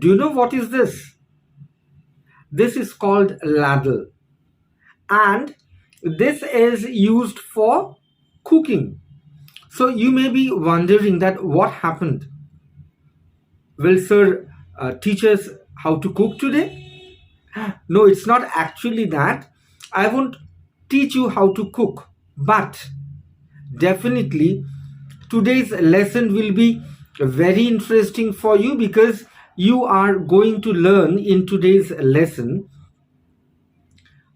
Do you know what is this? This is called ladle, and this is used for cooking. So you may be wondering that what happened. Will sir teach us how to cook today? No, it's not actually that. I won't teach you how to cook, but definitely today's lesson will be very interesting for you, because you are going to learn in today's lesson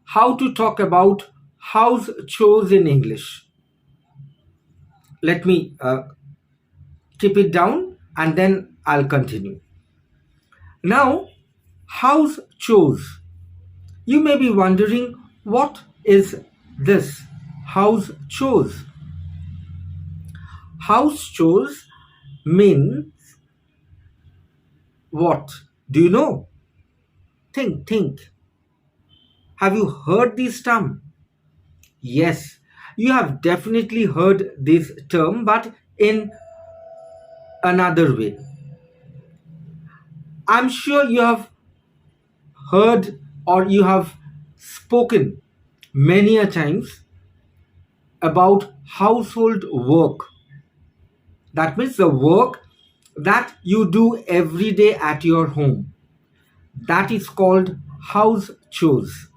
how to talk about house chores in English. Let me keep it down and then I'll continue. Now, house chores. You may be wondering, what is this house chores? House chores means what? Do you know? Think. Have you heard this term? Yes, you have definitely heard this term, but in another way. I'm sure you have heard or you have spoken many a times about household work. That means the work that you do every day at your home. That is called house chores.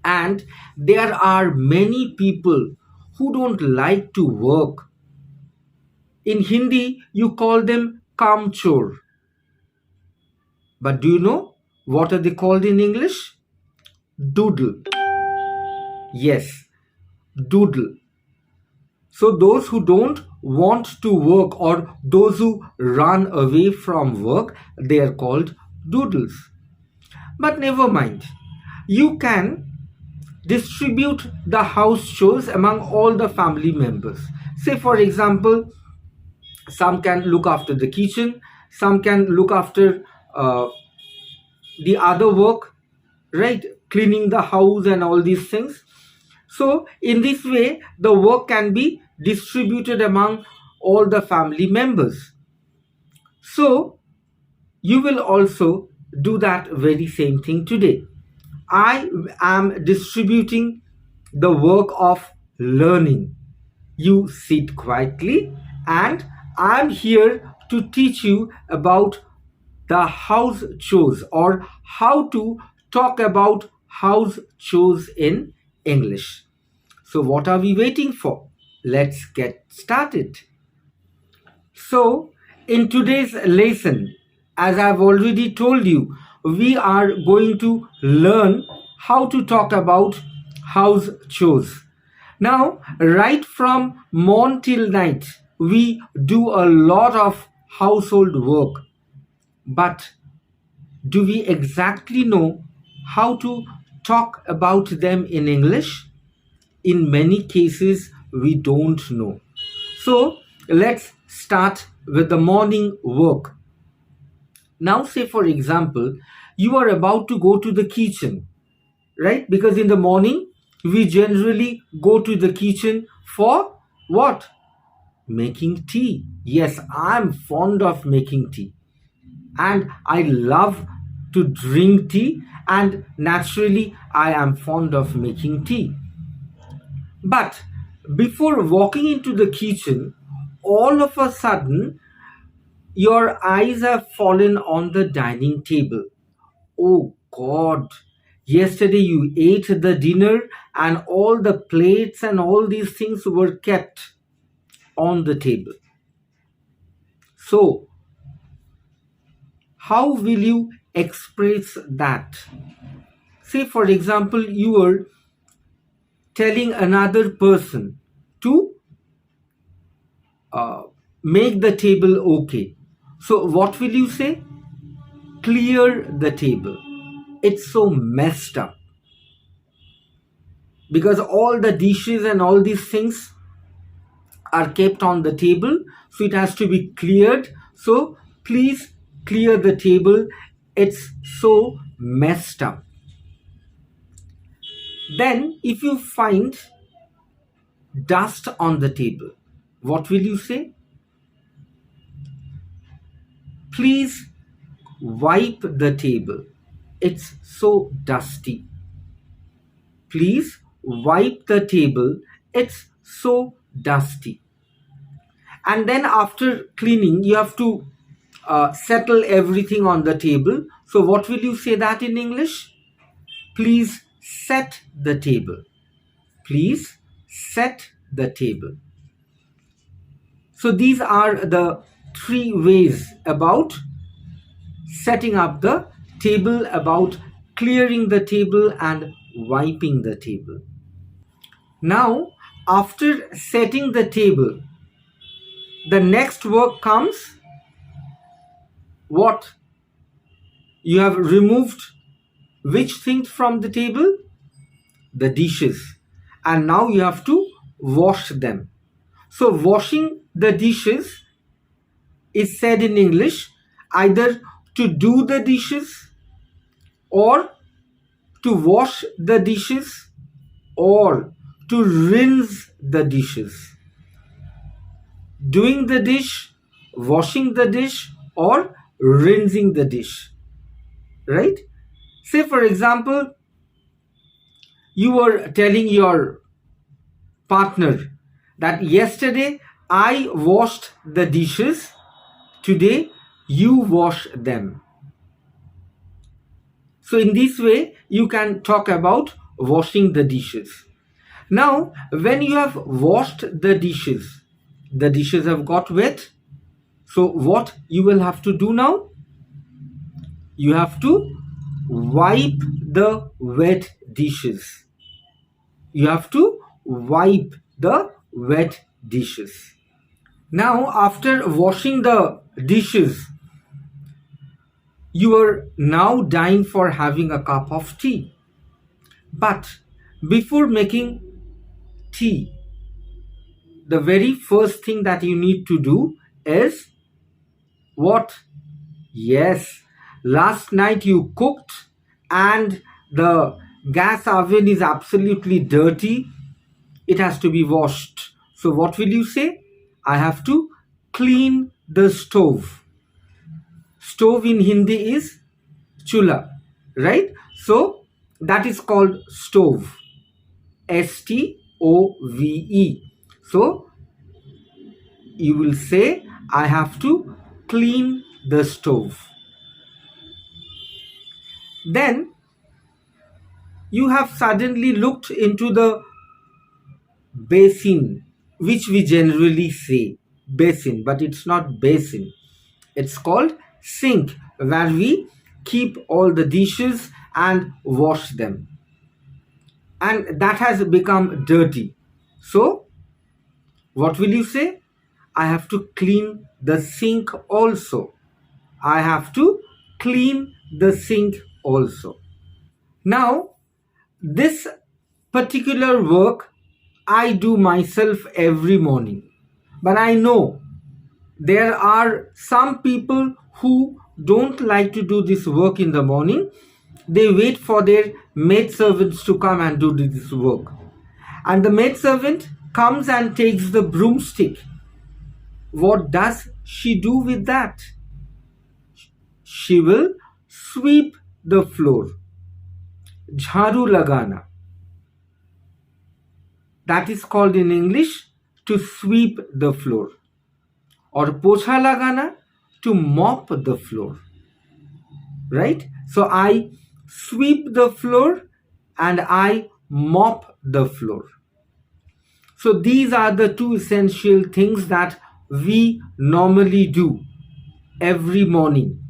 And there are many people who don't like to work. In Hindi, you call them kam chor. But do you know what are they called in English? Doodle. Yes, doodle. So those who don't want to work or those who run away from work, they are called doodles. But never mind. You can distribute the house chores among all the family members. Say, for example, some can look after the kitchen, some can look after the other work, right? Cleaning the house and all these things. So, in this way, the work can be distributed among all the family members. So, you will also do that very same thing today. I am distributing the work of learning. You sit quietly, and I'm here to teach you about the house chores, or how to talk about house chores in English. So, what are we waiting for? Let's get started. So, in today's lesson, as I've already told you, we are going to learn how to talk about house chores. Now, right from morn till night, we do a lot of household work. But do we exactly know how to talk about them in English? In many cases, we don't know. So, let's start with the morning work. Now, say for example, you are about to go to the kitchen, right? Because in the morning, we generally go to the kitchen for what? Making tea. Yes, I'm fond of making tea. And I love to drink tea, and naturally, I am fond of making tea. But before walking into the kitchen, all of a sudden, your eyes have fallen on the dining table. Oh God, yesterday you ate the dinner and all the plates and all these things were kept on the table. So, how will you express that? Say, for example, you are telling another person to make the table okay. So, what will you say? Clear the table. It's so messed up because all the dishes and all these things are kept on the table, so it has to be cleared. So, please clear the table. It's so messed up. Then, if you find dust on the table, what will you say? Please wipe the table. It's so dusty. Please wipe the table. It's so dusty. And then after cleaning, you have to settle everything on the table. So what will you say that in English? Please set the table. Please set the table. So these are the three ways about setting up the table, about clearing the table and wiping the table. Now, after setting the table, the next work comes what? You have removed which things from the table? The dishes. And now you have to wash them. So washing the dishes is said in English either to do the dishes or to wash the dishes or to rinse the dishes. Doing the dish, washing the dish, or rinsing the dish. Right? Say, for example, you were telling your partner that yesterday I washed the dishes, today you wash them. So in this way, you can talk about washing the dishes. Now, when you have washed the dishes have got wet. So what you will have to do now? You have to wipe the wet dishes. You have to wipe the wet dishes. Now, after washing the dishes, you are now dying for having a cup of tea. But before making tea, the very first thing that you need to do is what? Yes, last night you cooked and the gas oven is absolutely dirty. It has to be washed. So what will you say? I have to clean the stove. Stove in Hindi is chula, right? So that is called stove. Stove. So you will say, I have to clean the stove. Then you have suddenly looked into the basin, which we generally say basin, but it's not basin. It's called sink, where we keep all the dishes and wash them. And that has become dirty. So, what will you say? I have to clean the sink also. I have to clean the sink also. Now, this particular work I do myself every morning. But I know there are some people who don't like to do this work in the morning. They wait for their maidservants to come and do this work. And the maidservant comes and takes the broomstick. What does she do with that? She will sweep the floor. Jharu lagana. That is called in English to sweep the floor. Or pocha lagana, to mop the floor. Right? So I sweep the floor and I mop the floor. So these are the two essential things that we normally do every morning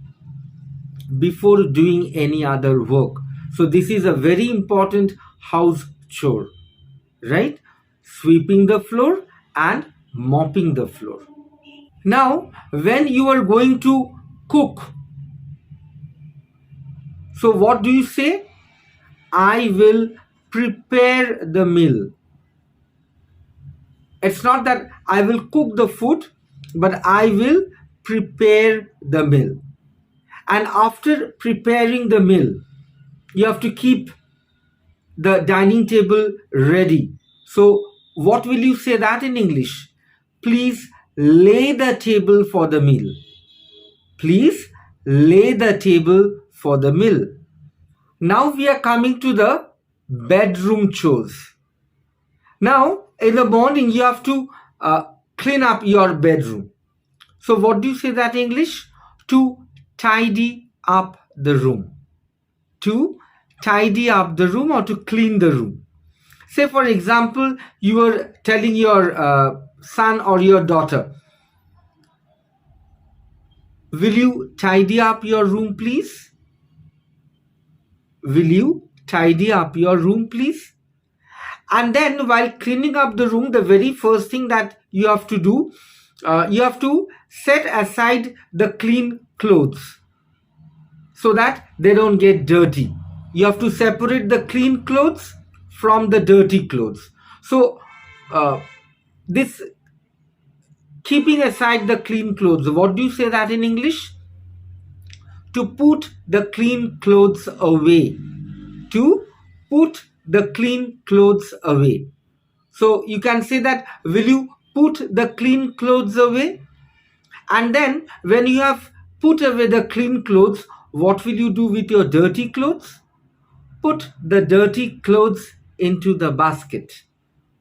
before doing any other work. So this is a very important house chore, right? Sweeping the floor and mopping the floor. Now, when you are going to cook, so what do you say? I will prepare the meal. It's not that I will cook the food, but I will prepare the meal. And after preparing the meal, you have to keep the dining table ready. So what will you say that in English? Please lay the table for the meal. Please lay the table for the meal. Now we are coming to the bedroom chores. Now, in the morning, you have to clean up your bedroom. So, what do you say that in English? To tidy up the room. To tidy up the room or to clean the room. Say, for example, you are telling your son or your daughter, will you tidy up your room, please? Will you tidy up your room, please? And then while cleaning up the room, the very first thing that you have to do, you have to set aside the clean clothes so that they don't get dirty. You have to separate the clean clothes from the dirty clothes. So this keeping aside the clean clothes, what do you say that in English? To put the clean clothes away. To put the clean clothes away. So you can say that, will you put the clean clothes away? And then when you have put away the clean clothes, what will you do with your dirty clothes? Put the dirty clothes into the basket.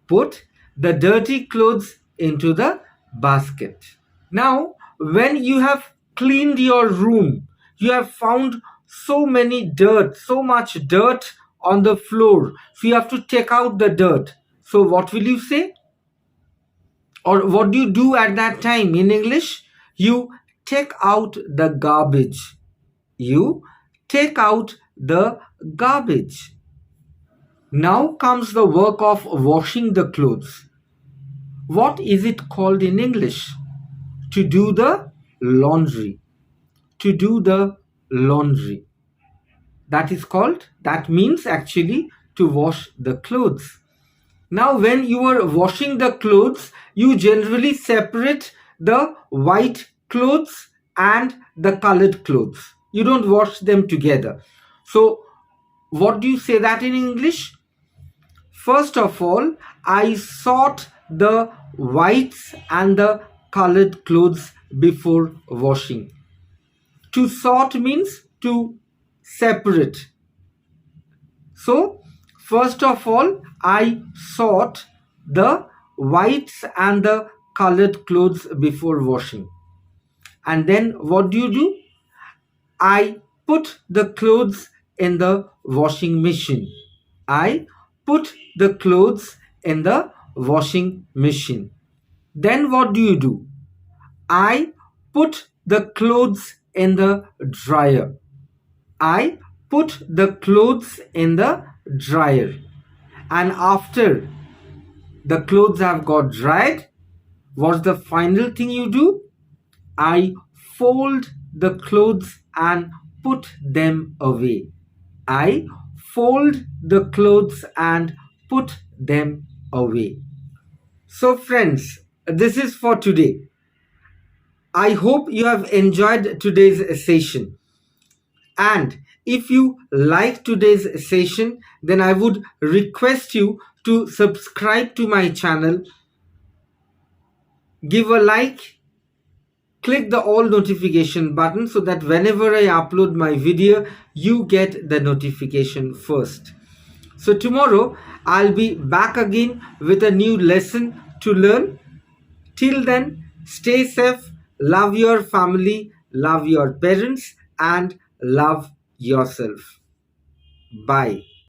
Put the dirty clothes into the basket. Now, when you have cleaned your room, you have found so much dirt on the floor. So you have to take out the dirt. So what will you say? Or what do you do at that time in English? You take out the garbage. You take out the garbage. Now comes the work of washing the clothes. What is it called in English? To do the laundry. To do the laundry. That means actually to wash the clothes. Now, when you are washing the clothes, you generally separate the white clothes and the colored clothes. You don't wash them together. So, what do you say that in English? First of all, I sort the whites and the colored clothes before washing. To sort means to separate. So, first of all, I sort the whites and the colored clothes before washing. And then what do? I put the clothes in the washing machine. I put the clothes in the washing machine. Then what do? I put the clothes in the dryer. I put the clothes in the dryer. And after the clothes have got dried, what's the final thing you do? I fold the clothes and put them away. I fold the clothes and put them away. So friends, this is for today. I hope you have enjoyed today's session. And if you like today's session, then I would request you to subscribe to my channel, give a like, click the all notification button so that whenever I upload my video, you get the notification first. So tomorrow I'll be back again with a new lesson to learn. Till then, stay safe, love your family, love your parents, and love yourself. Bye.